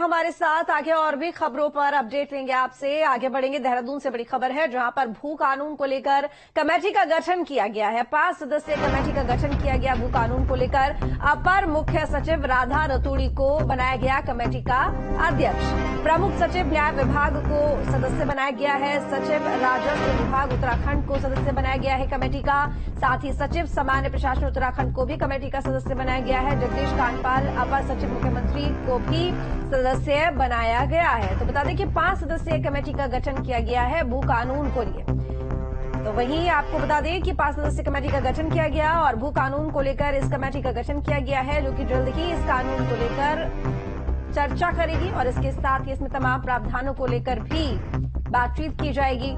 हमारे साथ आगे और भी खबरों पर अपडेट लेंगे आपसे। आगे बढ़ेंगे, देहरादून से बड़ी खबर है जहां पर भू कानून को लेकर कमेटी का गठन किया गया है। 5 सदस्यीय कमेटी का गठन किया गया भू कानून को लेकर। अपर मुख्य सचिव राधा रतूड़ी को बनाया गया कमेटी का अध्यक्ष। प्रमुख सचिव न्याय विभाग को सदस्य बनाया गया है। सचिव राजस्व विभाग उत्तराखंड को सदस्य बनाया गया है कमेटी का। साथ ही सचिव सामान्य प्रशासन उत्तराखंड को भी कमेटी का सदस्य बनाया गया है। जगदीश कांडपाल अपर सचिव मुख्यमंत्री को भी सदस्य बनाया गया है। तो बता दें कि 5 सदस्यीय कमेटी का गठन किया गया है भू कानून को लिए। तो वहीं आपको बता दें कि 5 सदस्यीय कमेटी का गठन किया गया और भू कानून को लेकर इस कमेटी का गठन किया गया है, जो कि जल्द ही इस कानून को लेकर चर्चा करेगी और इसके साथ ही इसमें तमाम प्रावधानों को लेकर भी बातचीत की जाएगी।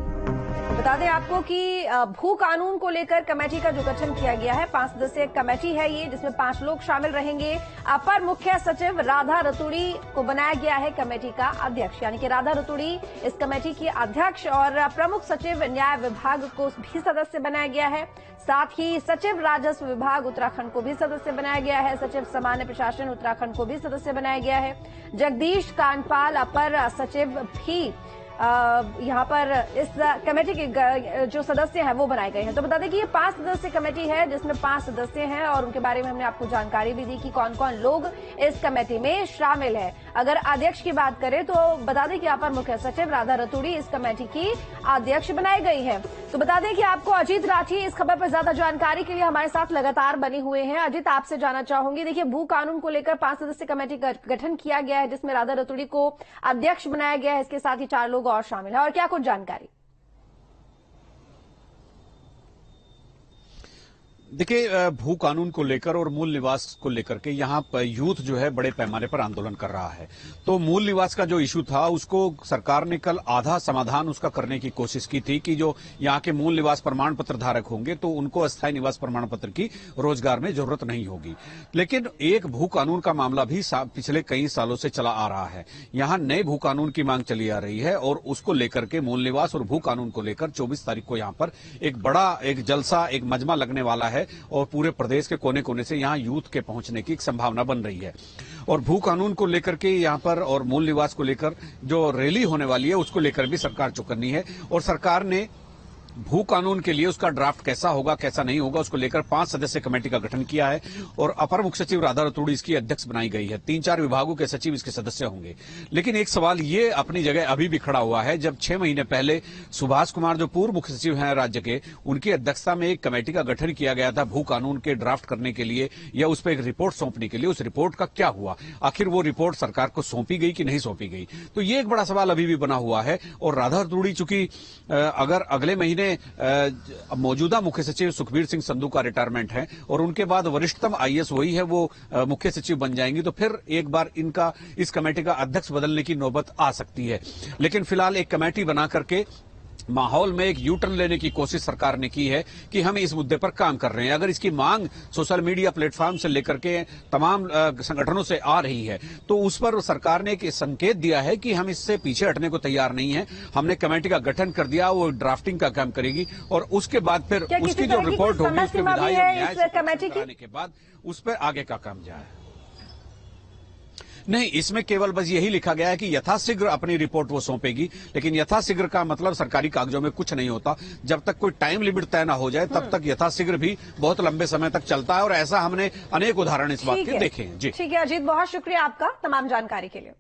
बता दें आपको कि भू कानून को लेकर कमेटी का जो गठन किया गया है, 5 सदस्यीय कमेटी है ये, जिसमें 5 लोग शामिल रहेंगे। अपर मुख्य सचिव राधा रतूड़ी को बनाया गया है कमेटी का अध्यक्ष, यानी कि राधा रतूड़ी इस कमेटी की अध्यक्ष। और प्रमुख सचिव न्याय विभाग को भी सदस्य बनाया गया है। साथ ही सचिव राजस्व विभाग उत्तराखंड को भी सदस्य बनाया गया है। सचिव सामान्य प्रशासन उत्तराखंड को भी सदस्य बनाया गया है। जगदीश कांडपाल अपर सचिव भी यहाँ पर इस कमेटी के जो सदस्य हैं वो बनाए गए हैं। तो बता दें कि ये 5 सदस्य कमेटी है जिसमें 5 सदस्य हैं और उनके बारे में हमने आपको जानकारी भी दी कि कौन कौन लोग इस कमेटी में शामिल है। अगर अध्यक्ष की बात करें तो बता दें कि अपर मुख्य सचिव राधा रतूड़ी इस कमेटी की अध्यक्ष बनाई गई है। तो बता दें कि आपको अजीत राठी इस खबर पर ज्यादा जानकारी के लिए हमारे साथ लगातार बने हुए हैं। अजीत, आपसे जानना चाहूंगी, देखिए भू कानून को लेकर 5 सदस्यीय कमेटी का गठन किया गया है जिसमें राधा रतूड़ी को अध्यक्ष बनाया गया है। इसके साथ ही 4 लोग और शामिल है, और क्या कुछ जानकारी? देखिए, भू कानून को लेकर और मूल निवास को लेकर के यहाँ पर यूथ जो है बड़े पैमाने पर आंदोलन कर रहा है। तो मूल निवास का जो इशू था उसको सरकार ने कल आधा समाधान उसका करने की कोशिश की थी कि जो यहाँ के मूल निवास प्रमाण पत्र धारक होंगे तो उनको अस्थायी निवास प्रमाण पत्र की रोजगार में जरूरत नहीं होगी। लेकिन एक भू कानून का मामला भी पिछले कई सालों से चला आ रहा है। यहाँ नए भू कानून की मांग चली आ रही है और उसको लेकर के मूल निवास और भू कानून को लेकर 24 तारीख को यहाँ पर एक बड़ा जलसा, एक मजमा लगने वाला है और पूरे प्रदेश के कोने कोने से यहां यूथ के पहुंचने की एक संभावना बन रही है। और भू कानून को लेकर के यहां पर और मूल निवास को लेकर जो रैली होने वाली है उसको लेकर भी सरकार चौकन्नी है। और सरकार ने भू कानून के लिए उसका ड्राफ्ट कैसा होगा कैसा नहीं होगा उसको लेकर 5 सदस्यीय कमेटी का गठन किया है और अपर मुख्य सचिव राधा रतूड़ी इसकी अध्यक्ष बनाई गई है। 3-4 विभागों के सचिव इसके सदस्य होंगे। लेकिन एक सवाल ये अपनी जगह अभी भी खड़ा हुआ है, जब 6 महीने पहले सुभाष कुमार जो पूर्व मुख्य सचिव हैं राज्य के, उनकी अध्यक्षता में एक कमेटी का गठन किया गया था भू कानून के ड्राफ्ट करने के लिए या उस पर एक रिपोर्ट सौंपने के लिए। उस रिपोर्ट का क्या हुआ? आखिर वो रिपोर्ट सरकार को सौंपी गई कि नहीं सौंपी गई? तो ये एक बड़ा सवाल अभी भी बना हुआ है। और राधा रतूड़ी चूंकि अगर अगले महीने मौजूदा मुख्य सचिव सुखबीर सिंह संधू का रिटायरमेंट है और उनके बाद वरिष्ठतम आईएएस वही है, वो मुख्य सचिव बन जाएंगी, तो फिर एक बार इनका इस कमेटी का अध्यक्ष बदलने की नौबत आ सकती है। लेकिन फिलहाल एक कमेटी बना करके माहौल में एक यू टर्न लेने की कोशिश सरकार ने की है कि हम इस मुद्दे पर काम कर रहे हैं। अगर इसकी मांग सोशल मीडिया प्लेटफॉर्म से लेकर के तमाम संगठनों से आ रही है तो उस पर सरकार ने एक संकेत दिया है कि हम इससे पीछे हटने को तैयार नहीं है। हमने कमेटी का गठन कर दिया, वो ड्राफ्टिंग का काम करेगी और उसके बाद फिर उसकी जो रिपोर्ट होगी उसके विधायी और न्याय से कराने के बाद उस पर आगे का काम जाए। नहीं, इसमें केवल बस यही लिखा गया है कि यथाशीघ्र अपनी रिपोर्ट वो सौंपेगी। लेकिन यथाशीघ्र का मतलब सरकारी कागजों में कुछ नहीं होता। जब तक कोई टाइम लिमिट तय ना हो जाए तब तक यथाशीघ्र भी बहुत लंबे समय तक चलता है और ऐसा हमने अनेक उदाहरण इस बात के देखे हैं। जी ठीक है अजीत, बहुत शुक्रिया आपका तमाम जानकारी के लिए।